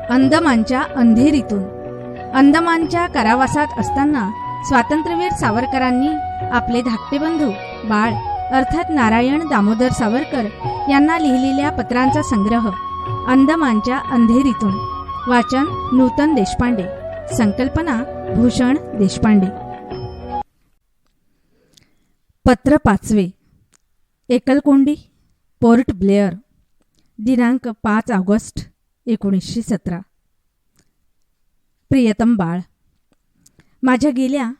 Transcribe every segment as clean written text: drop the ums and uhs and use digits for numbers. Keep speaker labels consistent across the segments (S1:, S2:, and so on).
S1: अंदमानच्या अंधेरीतून. अंदमानच्या कारावासात असताना स्वातंत्र्यवीर सावरकरांनी आपले धाकटे बंधू बाळ अर्थात नारायण दामोदर सावरकर यांना लिहिलेल्या पत्रांचा संग्रह अंदमानच्या अंधेरीतून. वाचन नूतन देशपांडे. संकल्पना भूषण देशपांडे. पत्र 5. एकलकोंडी, पोर्ट ब्लेअर. दिनांक 5 ऑगस्ट 1917. प्रियतम बाळ, माझ्या गेल्या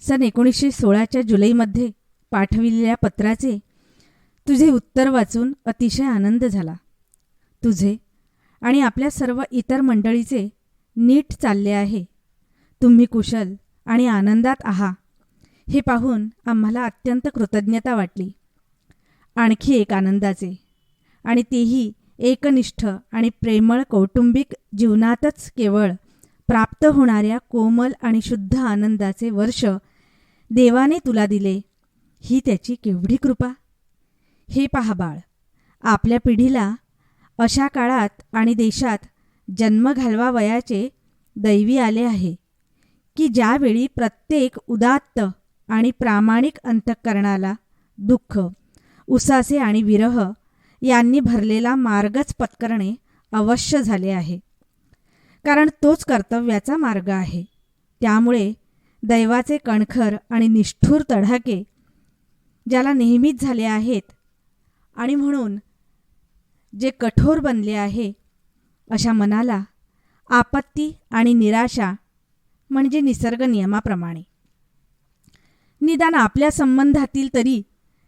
S1: सन 1916च्या जुलैमध्ये पाठविलेल्या पत्राचे तुझे उत्तर वाचून अतिशय आनंद झाला. तुझे आणि आपल्या सर्व इतर मंडळीचे नीट चालले आहे. तुम्ही कुशल आणि आनंदात आहात हे पाहून आम्हाला अत्यंत कृतज्ञता वाटली. आणखी एक आनंदाचे आणि तेही एकनिष्ठ आणि प्रेमळ कौटुंबिक जीवनातच केवळ प्राप्त होणाऱ्या कोमल आणि शुद्ध आनंदाचे वर्ष देवाने तुला दिले, ही त्याची केवढी कृपा. हे पहा बाळ, आपल्या पिढीला अशा काळात आणि देशात जन्म घालवावयाचे दैवी आले आहे की ज्यावेळी प्रत्येक उदात्त आणि प्रामाणिक अंतःकरणाला दुःख, उसासे आणि विरह यांनी भरलेला मार्गच पत्करणे अवश्य झाले आहे. कारण तोच कर्तव्याचा मार्ग आहे. त्यामुळे दैवाचे कणखर आणि निष्ठुर तडाखे ज्याला नेहमीच झाले आहेत आणि म्हणून जे कठोर बनले आहे, अशा मनाला आपत्ती आणि निराशा म्हणजे निसर्ग नियमाप्रमाणे, निदान आपल्या संबंधातील तरी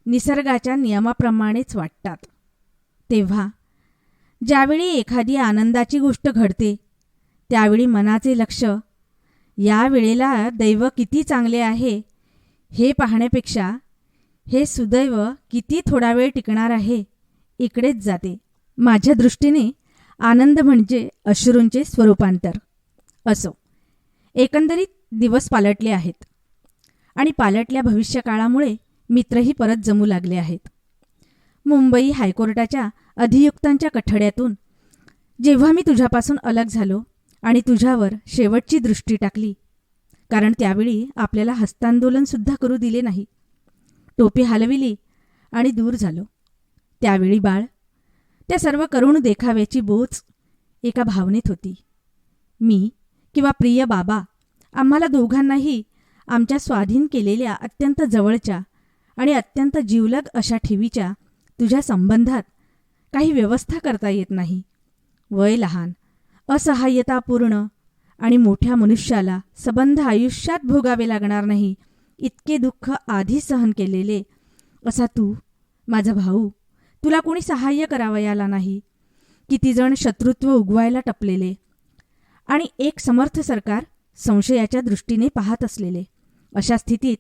S1: निसर्गाच्या नियमाप्रमाणेच वाटतात. तेव्हा ज्यावेळी एखादी आनंदाची गोष्ट घडते त्यावेळी मनाचे लक्ष या वेळेला दैव किती चांगले आहे हे पाहण्यापेक्षा हे सुदैव किती थोडा वेळ टिकणार आहे इकडेच जाते. माझ्या दृष्टीने आनंद म्हणजे अश्रूंचे स्वरूपांतर. असो, एकंदरीत दिवस पालटले आहेत आणि पालटल्या भविष्यकाळामुळे मित्रही परत जमू लागले आहेत. मुंबई हायकोर्टाच्या अधियुक्तांच्या कठड्यातून जेव्हा मी तुझ्यापासून अलग झालो आणि तुझ्यावर शेवटची दृष्टी टाकली, कारण त्यावेळी आपल्याला हस्तांदोलनसुद्धा करू दिले नाही, टोपी हलविली आणि दूर झालो, त्यावेळी बाळ, त्या सर्व करुण देखाव्याची बोच एका भावनेत होती. मी किंवा प्रिय बाबा आम्हाला दोघांनाही आमच्या स्वाधीन केलेल्या अत्यंत जवळच्या आणि अत्यंत जिवलग अशा ठेवीच्या तुझ्या संबंधात काही व्यवस्था करता येत नाही. वय लहान, असहाय्यतापूर्ण आणि मोठ्या मनुष्याला सबंध आयुष्यात भोगावे लागणार नाही इतके दुःख आधी सहन केलेले असा तू, माझा भाऊ, तुला कोणी सहाय्य करावयाला नाही. किती जण शत्रुत्व उगवायला टपलेले आणि एक समर्थ सरकार संशयाच्या दृष्टीने पाहत असलेले, अशा स्थितीत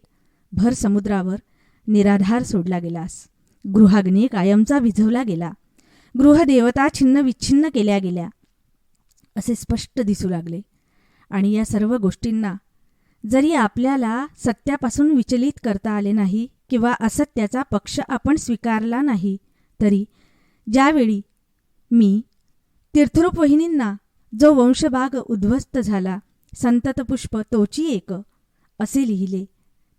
S1: भर समुद्रावर निराधार सोडला गेलास. गृहाग्नी कायमचा विझवला गेला. गृहदेवता छिन्न विच्छिन्न केल्या गेल्या असे स्पष्ट दिसू लागले. आणि या सर्व गोष्टींना जरी आपल्याला सत्यापासून विचलित करता आले नाही किंवा असत्याचा पक्ष आपण स्वीकारला नाही, तरी ज्यावेळी मी तीर्थरूप वहिनींना जो वंशभाग उद्ध्वस्त झाला, संततपुष्प तोची एक असे लिहिले,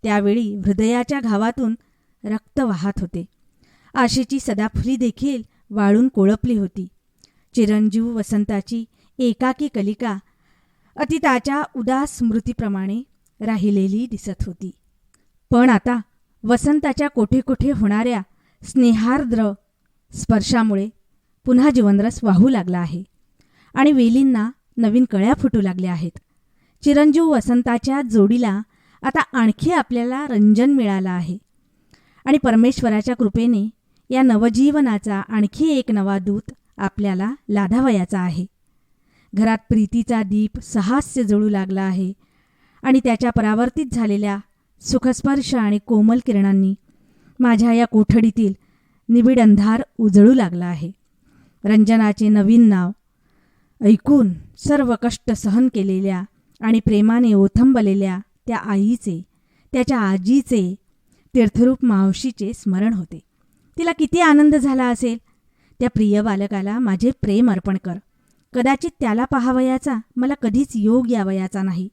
S1: त्यावेळी हृदयाच्या घावातून रक्त वाहत होते. आशेची सदाफुली देखील वाळून कोळपली होती. चिरंजीव वसंताची एकाकी कलिका अतीताच्या उदास स्मृतीप्रमाणे राहिलेली दिसत होती. पण आता वसंताच्या कोठे कोठे होणाऱ्या स्नेहार्द्र स्पर्शामुळे पुन्हा जीवनरस वाहू लागला आहे आणि वेलींना नवीन कळ्या फुटू लागल्या आहेत. चिरंजीव वसंताच्या जोडीला आता आणखी आपल्याला रंजन मिळालं आहे आणि परमेश्वराच्या कृपेने या नवजीवनाचा आणखी एक नवा दूत आपल्याला लाधावयाचा आहे. घरात प्रीतीचा दीप सहास्य जळू लागला आहे आणि त्याच्या परावर्तित झालेल्या सुखस्पर्श आणि कोमल किरणांनी माझ्या या कोठडीतील निबिड अंधार उजळू लागला आहे. रंजनाचे नवीन नाव ऐकून सर्व कष्ट सहन केलेल्या आणि प्रेमाने ओथंबलेल्या त्या आईचे, त्याच्या आजीचे, तीर्थरूप मावशीचे स्मरण होते. तिला किती आनंद झाला असेल. त्या प्रिय बालकाला माझे प्रेम अर्पण कर, कदाचित त्याला पाहावयाचा मला कधीच योग यावयाचा नाही.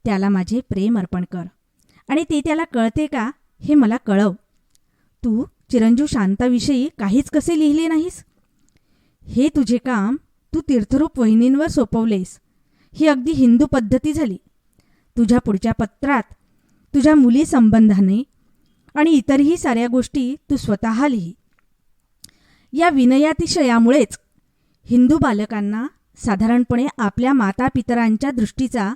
S1: त्याला माझे प्रेम अर्पण कर आणि ते त्याला कळते का हे मला कळव. तू चिरंजीव शांताविषयी काहीच कसे लिहिले नाहीस. हे तुझे काम तू तीर्थरूप वहिनींवर सोपवलेस. ही अगदी हिंदू पद्धती झाली. तुझ्या पुढच्या पत्रात तुझ्या मुली संबंधाने आणि इतरही साऱ्या गोष्टी तू स्वतः लिही. या विनयातिशयामुळेच हिंदू बालकांना साधारणपणे आपल्या मातापितरांच्या दृष्टीचा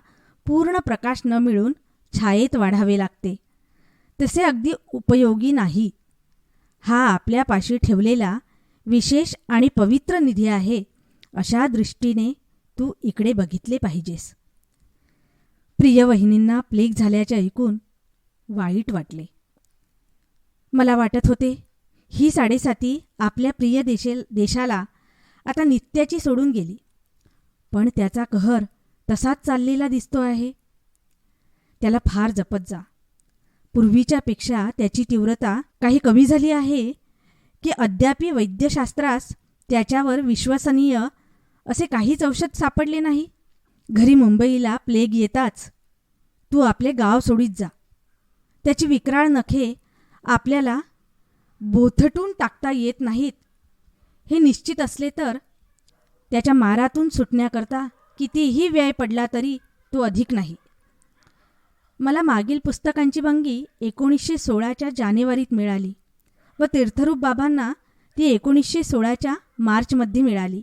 S1: पूर्ण प्रकाश न मिळून छायेत वाढावे लागते. तसे अगदी उपयोगी नाही. हा आपल्यापाशी ठेवलेला विशेष आणि पवित्र निधी आहे, अशा दृष्टीने तू इकडे बघितले पाहिजेस. प्रिय वहिनींना प्लेग झाल्याचे ऐकून वाईट वाटले. मला वाटत होते ही साडेसाती आपल्या प्रिय देशाला आता नित्याची सोडून गेली, पण त्याचा कहर तसाच चाललेला दिसतो आहे. त्याला फार जपत जा. पूर्वीच्या पेक्षा त्याची तीव्रता काही कमी झाली आहे की अद्यापी वैद्यशास्त्रास त्याच्यावर विश्वसनीय असे काहीच औषध सापडले नाही. घरी मुंबईला प्लेग येताच तू आपले गाव सोडीत जा. त्याची विक्राळ नखे आपल्याला बोथटून टाकता येत नाहीत हे निश्चित असले तर त्याच्या मारातून सुटण्याकरता कितीही व्यय पडला तरी तो अधिक नाही. मला मागील पुस्तकांची भंगी 1916च्या जानेवारीत मिळाली व तीर्थरूप बाबांना ती 1916च्या मार्चमध्ये मिळाली.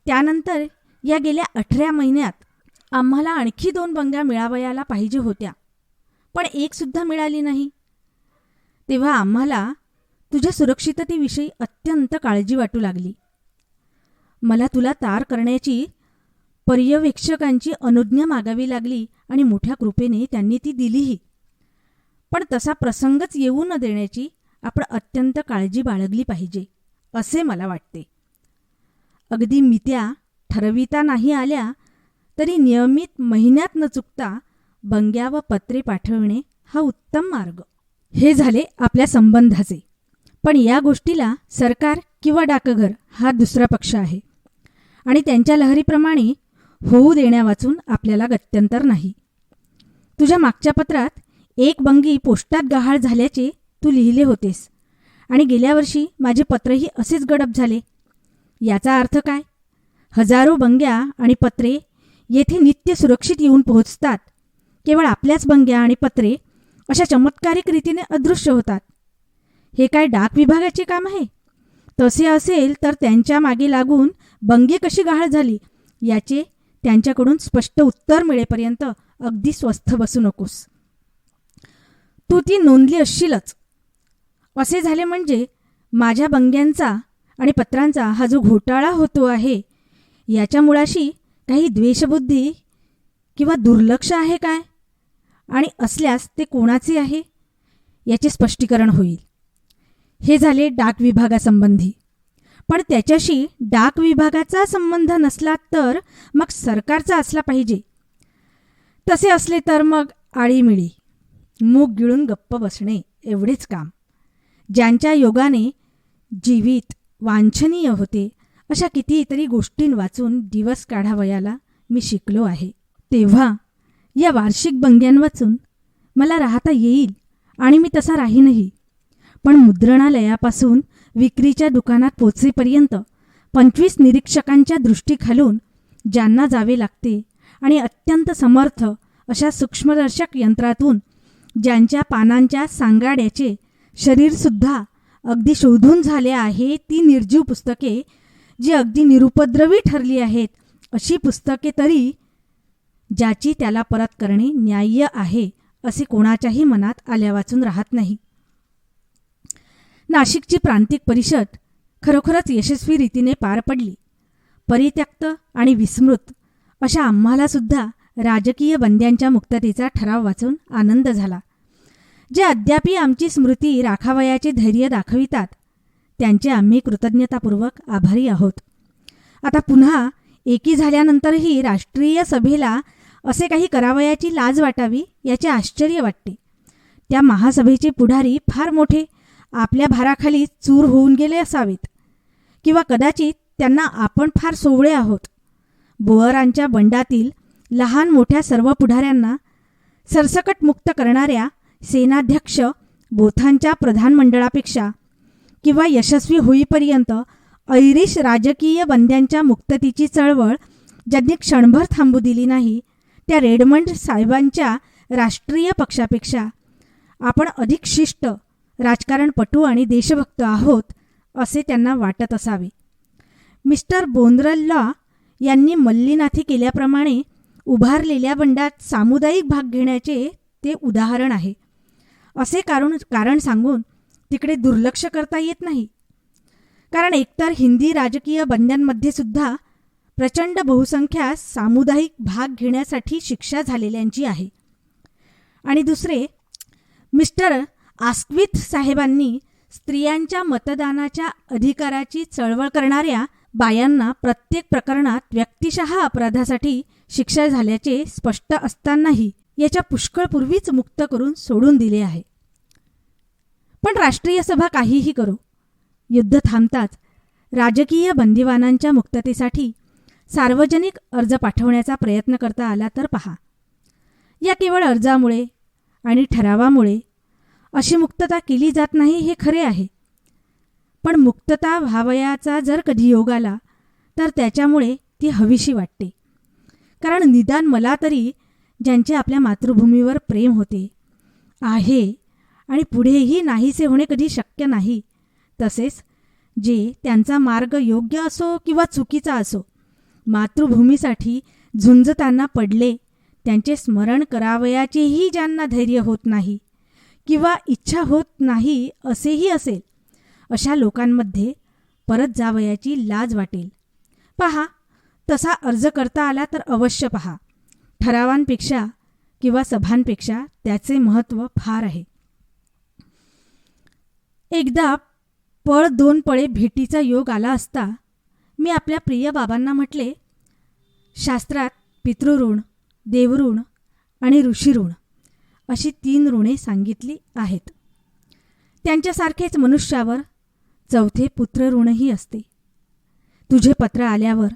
S1: त्यानंतर या गेल्या 18 महिन्यात आम्हाला आणखी 2 बंग्या मिळावयाला पाहिजे होत्या, पण एकसुद्धा मिळाली नाही. तेव्हा आम्हाला तुझ्या सुरक्षिततेविषयी अत्यंत काळजी वाटू लागली. मला तुला तार करण्याची पर्यवेक्षकांची अनुज्ञा मागावी लागली आणि मोठ्या कृपेने त्यांनी ती दिलीही. पण तसा प्रसंगच येऊ न देण्याची आपण अत्यंत काळजी बाळगली पाहिजे असे मला वाटते. अगदी मित्या ठरविता नाही आल्या तरी नियमित महिन्यात न चुकता बंग्या व पत्रे पाठविणे हा उत्तम मार्ग. हे झाले आपल्या संबंधाचे. पण या गोष्टीला सरकार किंवा डाकघर हा दुसरा पक्ष आहे आणि त्यांच्या लहरीप्रमाणे होऊ देण्यावाचून आपल्याला गत्यंतर नाही. तुझ्या मागच्या पत्रात 1 बंगी पोस्टात गहाळ झाल्याचे तू लिहिले होतेस आणि गेल्या वर्षी माझे पत्रही असेच गडप झाले. याचा अर्थ काय? हजारो बंग्या आणि पत्रे येथे नित्य सुरक्षित येऊन पोहोचतात. केवळ आपल्याच बंग्या आणि पत्रे अशा चमत्कारिक रीतीने अदृश्य होतात. हे काय डाक विभागाचे काम आहे? तसे असेल तर त्यांच्या मागे लागून बंगी कशी गहाळ झाली याचे त्यांच्याकडून स्पष्ट उत्तर मिळेपर्यंत अगदी स्वस्थ बसू नकोस. तू ती नोंदली असशीलच. असे झाले म्हणजे माझ्या बंग्यांचा आणि पत्रांचा हा जो घोटाळा होतो आहे याच्या मुळाशी काही द्वेषबुद्धी किंवा दुर्लक्ष आहे काय, आणि असल्यास ते कोणाचे आहे याचे स्पष्टीकरण होईल. हे झाले डाक विभागासंबंधी. पण त्याच्याशी डाक विभागाचा संबंध नसला तर मग सरकारचा असला पाहिजे. तसे असले तर मग आळीमिळी मूग गिळून गप्प बसणे एवढेच काम. ज्यांच्या योगाने जीवित वांछनीय होते अशा कितीतरी गोष्टीं वाचून दिवस काढावयाला मी शिकलो आहे. तेव्हा या वार्षिक बंग्यांवाचून मला राहता येईल आणि मी तसा राहीनही. पण मुद्रणालयापासून विक्रीच्या दुकानात पोचेपर्यंत 25 निरीक्षकांच्या दृष्टीखालून ज्यांना जावे लागते आणि अत्यंत समर्थ अशा सूक्ष्मदर्शक यंत्रातून ज्यांच्या पानांच्या सांगाड्याचे शरीरसुद्धा अगदी शोधून झाले आहे, ती निर्जीव पुस्तके जी अगदी निरुपद्रवी ठरली आहेत अशी पुस्तके तरी ज्याची त्याला परत करणे न्याय्य आहे असे कोणाच्याही मनात आल्यावाचून राहत नाही. नाशिकची प्रांतिक परिषद खरोखरच यशस्वी रीतीने पार पडली. परित्यक्त आणि विस्मृत अशा आम्हालासुद्धा राजकीय बंद्यांच्या मुक्ततेचा ठराव वाचून आनंद झाला. जे अद्यापी आमची स्मृती राखावयाचे धैर्य दाखवितात त्यांचे आम्ही कृतज्ञतापूर्वक आभारी आहोत. आता पुन्हा एकी झाल्यानंतरही राष्ट्रीय सभेला असे काही करावयाची लाज वाटावी याचे आश्चर्य वाटते. त्या महासभेचे पुढारी फार मोठे आपल्या भाराखाली चूर होऊन गेले असावेत, किंवा कदाचित त्यांना आपण फार सोवळे आहोत बोअरांच्या बंडातील लहान मोठ्या सर्व पुढाऱ्यांना सरसकट मुक्त करणाऱ्या सेनाध्यक्ष बोथांच्या प्रधानमंडळापेक्षा किंवा यशस्वी होईपर्यंत ऐरिश राजकीय बंद्यांच्या मुक्ततेची चळवळ ज्यांनी क्षणभर थांबू दिली नाही, त्या रेडमंड साहेबांच्या राष्ट्रीय पक्षापेक्षा आपण अधिक शिष्ट, राजकारणपटू आणि देशभक्त आहोत असे त्यांना वाटत असावे. मिस्टर बोनरलॉ यांनी मल्लीनाथी केल्याप्रमाणे उभारलेल्या बंडात सामुदायिक भाग घेण्याचे ते उदाहरण आहे. असे कारण सांगून तिकडे दुर्लक्ष करता येत नाही. कारण एकतर हिंदी राजकीय बंद्यांमध्ये सुद्धा प्रचंड बहुसंख्या सामुदायिक भाग घेण्यासाठी शिक्षा झालेल्यांची आहे, आणि दुसरे, मिस्टर आस्क्विथ साहेबांनी स्त्रियांच्या मतदानाच्या अधिकाराची चळवळ करणाऱ्या बायांना प्रत्येक प्रकरणात व्यक्तिशः अपराधासाठी शिक्षा झाल्याचे स्पष्ट असतानाही याच्या पुष्कळ पूर्वीच मुक्त करून सोडून दिले आहे. पण राष्ट्रीय सभा काहीही करो, युद्ध थांबताच राजकीय बंदिवानांच्या मुक्ततेसाठी सार्वजनिक अर्ज पाठवण्याचा प्रयत्न करता आला तर पहा. या केवळ अर्जामुळे आणि ठरावामुळे अशी मुक्तता केली जात नाही हे खरे आहे. पण मुक्तता व्हावयाचा जर कधी योग आला तर त्याच्यामुळे ती हवीशी वाटते. कारण निदान मला तरी ज्यांचे आपल्या मातृभूमीवर प्रेम होते, आहे आणि पुढेही नाहीसे होणे कधी शक्य नाही, तसेच जे त्यांचा मार्ग योग्य असो किंवा चुकीचा असो, मातृभूमीसाठी झुंजताना पडले, त्यांचे स्मरण करावयाचेही ज्यांना धैर्य होत नाही किंवा इच्छा होत नाही असेही असेल, अशा लोकांमध्ये परत जावयाची लाज वाटेल. पहा, तसा अर्ज करता आला तर अवश्य पहा. ठरावांपेक्षा किंवा सभांपेक्षा त्याचे महत्त्व फार आहे. एकदा पळ दोन पळे भेटीचा योग आला असता मी आपल्या प्रिय बाबांना म्हटले, शास्त्रात पितृऋण, देवऋण आणि ऋषीऋण अशी 3 ऋणे सांगितली आहेत. त्यांच्यासारखेच मनुष्यावर 4थे पुत्रऋणही असते. तुझे पत्र आल्यावर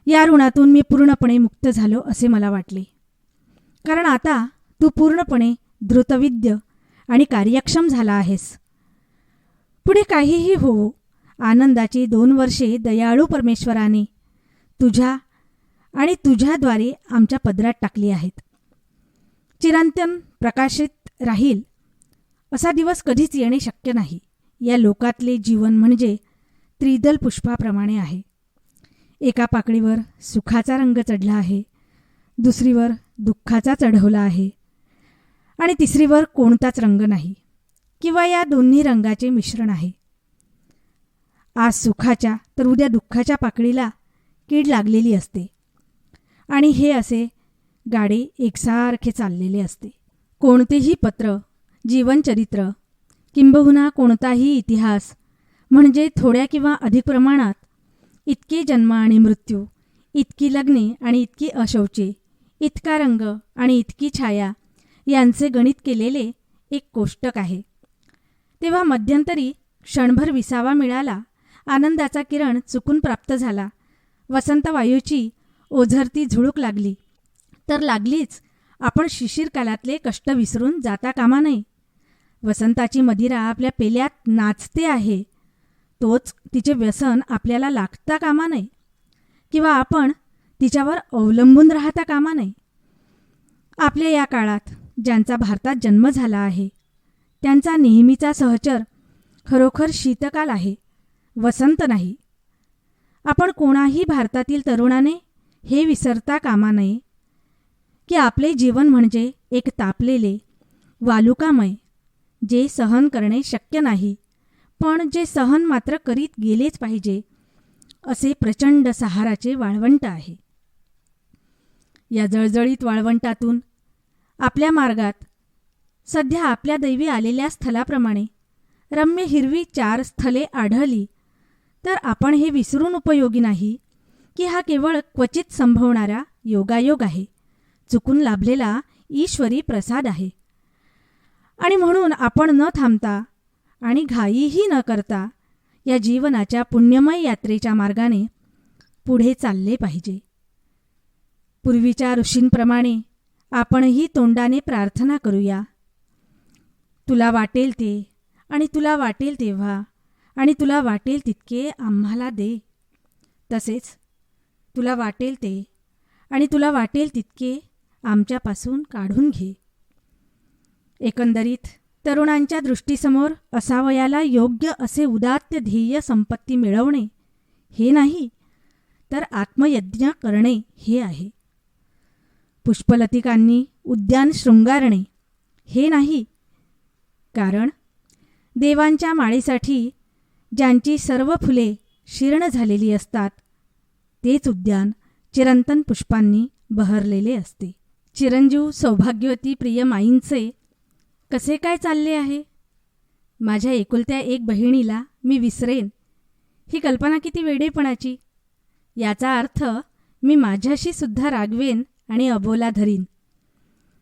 S1: या ऋणातून मी पूर्णपणे मुक्त झालो असे मला वाटले. कारण आता तू पूर्णपणे धृतविद्य आणि कार्यक्षम झाला आहेस. पुढे काहीही हो, आनंदाची 2 वर्षे दयाळू परमेश्वराने तुझ्या आणि तुझ्याद्वारे आमच्या पदरात टाकली आहेत. चिरंतन प्रकाशित राहील असा दिवस कधीच येणे शक्य नाही. या लोकातले जीवन म्हणजे त्रिदल पुष्पाप्रमाणे आहे. एका पाकळीवर सुखाचा रंग चढला आहे, दुसरीवर दुःखाचा चढवला आहे आणि तिसरीवर कोणताच रंग नाही किंवा या दोन्ही रंगाचे मिश्रण आहे. आज सुखाच्या तर उद्या दुःखाच्या पाकळीला कीड लागलेली असते आणि हे असे गाडे एकसारखे चाललेले असते. कोणतेही पत्र, जीवनचरित्र किंबहुना कोणताही इतिहास म्हणजे थोड्या किंवा अधिक प्रमाणात इतके जन्म आणि मृत्यू, इतकी लग्ने आणि इतकी अशौचे, इतका रंग आणि इतकी छाया यांचे गणित केलेले एक कोष्टक आहे. तेव्हा मध्यंतरी क्षणभर विसावा मिळाला, आनंदाचा किरण चुकून प्राप्त झाला, वसंत वायूची ओझरती झुळूक लागली तर लागलीच. आपण शिशिर कालातले कष्ट विसरून जाता कामा नये. वसंताची मदिरा आपल्या पेल्यात नाचते आहे, तोच तिचे व्यसन आपल्याला लागता कामा नये किंवा आपण तिच्यावर अवलंबून राहता कामा नये. आपल्या या काळात ज्यांचा भारतात जन्म झाला आहे त्यांचा नेहमीचा सहचर खरोखर शीतकाल आहे, वसंत नाही. आपण कोणाही भारतातील तरुणाने हे विसरता कामा नये की आपले जीवन म्हणजे एक तापलेले, वालुकामय, जे सहन करणे शक्य नाही पण जे सहन मात्र करीत गेलेच पाहिजे असे प्रचंड सहाराचे वाळवंट आहे. या जळजळीत वाळवंटातून आपल्या मार्गात सध्या आपल्या दैवी आलेल्या स्थलाप्रमाणे रम्य हिरवी 4 स्थले आढळली तर आपण हे विसरून उपयोगी नाही की हा केवळ क्वचित संभवणारा योगायोग आहे, चुकून लाभलेला ईश्वरी प्रसाद आहे. आणि म्हणून आपण न थांबता आणि घाईही न करता या जीवनाच्या पुण्यमय यात्रेच्या मार्गाने पुढे चालले पाहिजे. पूर्वीच्या ऋषींप्रमाणे आपणही तोंडाने प्रार्थना करूया. तुला वाटेल ते आणि तुला वाटेल तेव्हा आणि तुला वाटेल तितके आम्हाला दे. तसेच तुला वाटेल ते आणि तुला वाटेल तितके आमच्यापासून काढून घे. एकंदरीत तरुणांच्या दृष्टीसमोर असावयाला योग्य असे उदात्त ध्येय संपत्ती मिळवणे हे नाही, तर आत्मयज्ञ करणे हे आहे. पुष्पलतिकांनी उद्यान शृंगारणे हे नाही, कारण देवांच्या माळेसाठी ज्यांची सर्व फुले शीर्ण झालेली असतात तेच उद्यान चिरंतन पुष्पांनी बहरलेले असते. चिरंजीव सौभाग्यवती प्रिय माईंचे कसे काय चालले आहे? माझ्या एकुलत्या एक बहिणीला मी विसरेन ही कल्पना किती वेडेपणाची. याचा अर्थ मी माझ्याशी सुद्धा रागवेन आणि अबोला धरीन.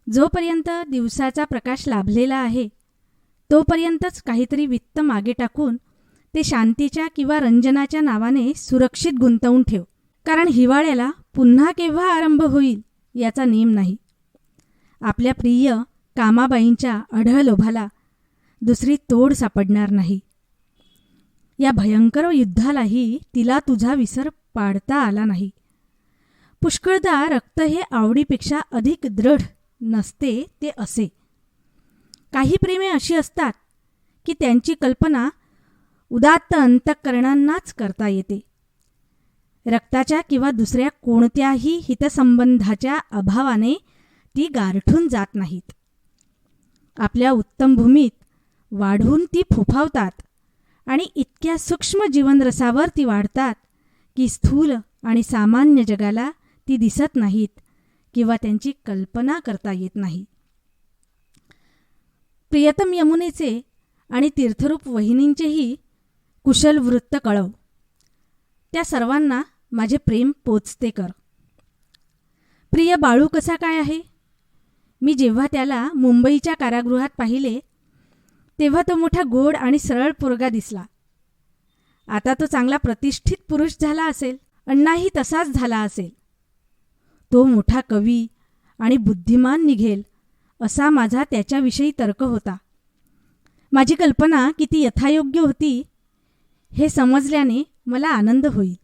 S1: जोपर्यंत दिवसाचा प्रकाश लाभलेला आहे तोपर्यंतच काहीतरी वित्त मागे टाकून ते शांतीच्या किंवा रंजनाच्या नावाने सुरक्षित गुंतवून ठेव, कारण हिवाळ्याला पुन्हा केव्हा आरंभ होईल याचा नेम नाही. आपल्या प्रिय कामाबाईंच्या अढळ लोभाला दुसरी तोड सापडणार नाही. या भयंकर युद्धालाही तिला तुझा विसर पाडता आला नाही. पुष्कळदा रक्त हे आवडीपेक्षा अधिक दृढ नसते ते असे. काही प्रेमे अशी असतात की त्यांची कल्पना उदात्त अंतःकरणांनाच करता येते. रक्ताच्या किंवा दुसऱ्या कोणत्याही हितसंबंधाच्या अभावाने ती गारठून जात नाहीत. आपल्या उत्तम भूमीत वाढून ती फुफावतात आणि इतक्या सूक्ष्म जीवनरसावर ती वाढतात की स्थूल आणि सामान्य जगाला ती दिसत नाहीत किंवा त्यांची कल्पना करता येत नाही. प्रियतम यमुनेचे आणि तीर्थरूप वहिनींचेही कुशल वृत्त कळव. त्या सर्वांना माझे प्रेम पोचते कर. प्रिय बाळू कसा काय आहे? मी जेव्हा त्याला मुंबईच्या कारागृहात पाहिले तेव्हा तो मोठा गोड आणि सरळ पोरगा दिसला. आता तो चांगला प्रतिष्ठित पुरुष झाला असेल. अण्णाही तसाच झाला असेल. तो मोठा कवी आणि बुद्धिमान निघेल असा माझा त्याच्याविषयी तर्क होता. माझी कल्पना किती यथायोग्य होती हे समजल्याने मला आनंद होईल.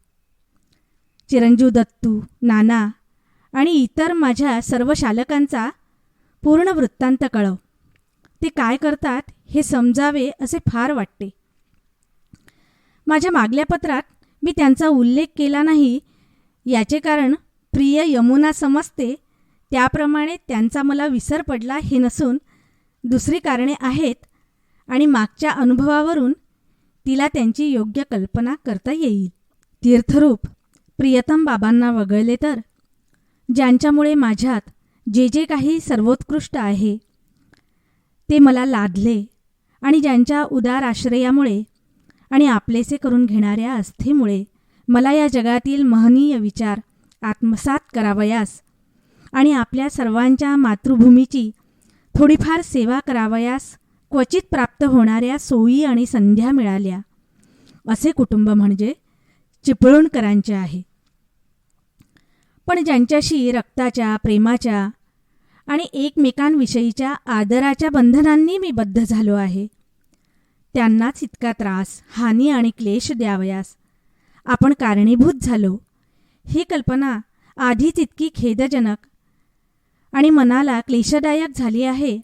S1: चिरंजीव दत्तू, नाना आणि इतर माझ्या सर्व शालकांचा पूर्ण वृत्तांत कळव. ते काय करतात हे समजावे असे फार वाटते. माझ्या मागल्या पत्रात मी त्यांचा उल्लेख केला नाही याचे कारण प्रिय यमुना समजते त्याप्रमाणे त्यांचा मला विसर पडला हे नसून दुसरी कारणे आहेत आणि मागच्या अनुभवावरून तिला त्यांची योग्य कल्पना करता येईल. तीर्थरूप प्रियतम बाबांना वगळले तर ज्यांच्यामुळे माझ्यात जे जे काही सर्वोत्कृष्ट आहे ते मला लादले आणि ज्यांच्या उदार आश्रयामुळे आणि आपलेसे करून घेणाऱ्या आस्थेमुळे मला या जगातील महनीय विचार आत्मसात करावयास आणि आपल्या सर्वांच्या मातृभूमीची थोडीफार सेवा करावयास क्वचित प्राप्त होणाऱ्या सोयी आणि संध्या मिळाल्या असे कुटुंब म्हणजे चिपळूणकरांचे आहे. पण ज्यांच्याशी रक्ताच्या, प्रेमाच्या आणि एकमेकांविषयीच्या आदराच्या बंधनांनी मी बद्ध झालो आहे त्यांनाच इतका त्रास, हानी आणि क्लेश द्यावयास आपण कारणीभूत झालो ही कल्पना आधीच इतकी खेदजनक आणि मनाला क्लेशदायक झाली आहे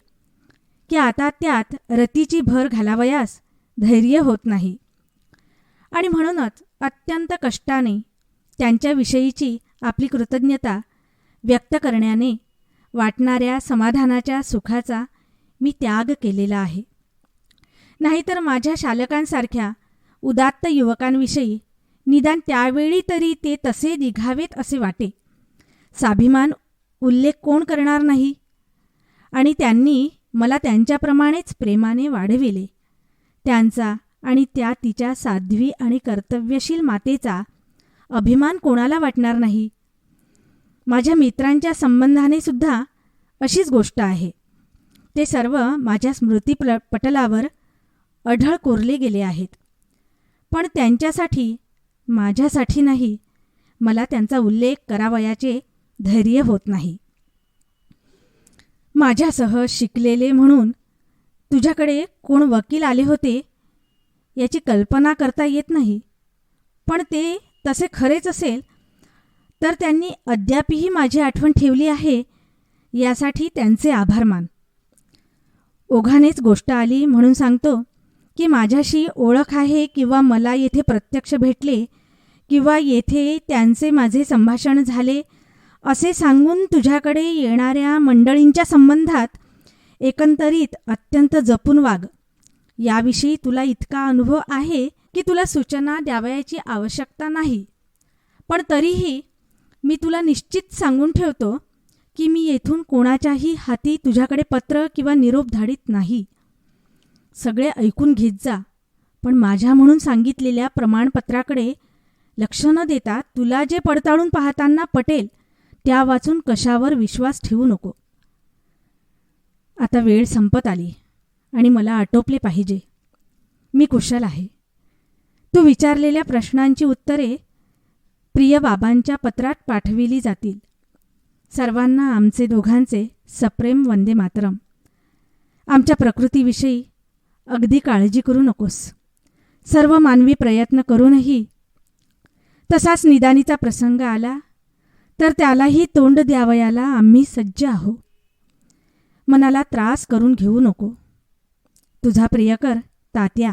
S1: की आता त्यात रतीची भर घालावयास धैर्य होत नाही. आणि म्हणूनच अत्यंत कष्टाने त्यांच्याविषयीची आपली कृतज्ञता व्यक्त करण्याने वाटणाऱ्या समाधानाच्या सुखाचा मी त्याग केलेला आहे. नाहीतर माझ्या शालकांसारख्या उदात्त युवकांविषयी निदान त्यावेळी तरी ते तसे निघावेत असे वाटे. स्वाभिमान उल्लेख कोण करणार नाही? आणि त्यांनी मला त्यांच्याप्रमाणेच प्रेमाने वाढविले. त्यांचा आणि त्या तिच्या साध्वी आणि कर्तव्यशील मातेचा अभिमान कोणाला वाटणार नाही? माझ्या मित्रांच्या संबंधाने सुद्धा अशीच गोष्ट आहे. ते सर्व माझ्या स्मृतीपटलावर अढळ कोरले गेले आहेत. पण त्यांच्यासाठी, माझ्यासाठी नाही. मला त्यांचा उल्लेख करावयाचे धैर्य होत नाही. माझ्यासह शिकलेले म्हणून तुझ्याकडे कोण वकील आले होते याची कल्पना करता येत नाही. पण ते तसे खरेच असेल तर त्यांनी अद्यापही माझी आठवण ठेवली आहे यासाठी त्यांचे आभार मान. ओघानेच गोष्ट आली म्हणून सांगतो की माझ्याशी ओळख आहे किंवा मला येथे प्रत्यक्ष भेटले किंवा येथे त्यांचे माझे संभाषण झाले असे सांगून तुझ्याकडे येणाऱ्या मंडळींच्या संबंधात एकंदरीत अत्यंत जपून वाग. याविषयी तुला इतका अनुभव आहे की तुला सूचना द्यावयाची आवश्यकता नाही. पण तरीही मी तुला निश्चित सांगून ठेवतो की मी येथून कोणाच्याही हाती तुझ्याकडे पत्र किंवा निरोप धाडित नाही. सगळे ऐकून घेत जा, पण माझ्या म्हणून सांगितलेल्या प्रमाणपत्राकडे लक्ष न देता तुला जे पडताळून पाहताना पटेल त्या वाचून कशावर विश्वास ठेवू नको. आता वेळ संपत आली आणि मला आटोपले पाहिजे. मी कुशल आहे. तू विचारलेल्या प्रश्नांची उत्तरे प्रिय बाबांच्या पत्रात पाठविली जातील. सर्वांना आमचे दोघांचे सप्रेम वंदे मातरम. आमच्या प्रकृतीविषयी अगदी काळजी करू नकोस. सर्व मानवी प्रयत्न करूनही तसाच निदानीचा प्रसंग आला तर त्यालाही तोंड द्यावयाला आम्ही सज्ज आहो. मनाला त्रास करून घेऊ नको. तुझा प्रियकर तात्या.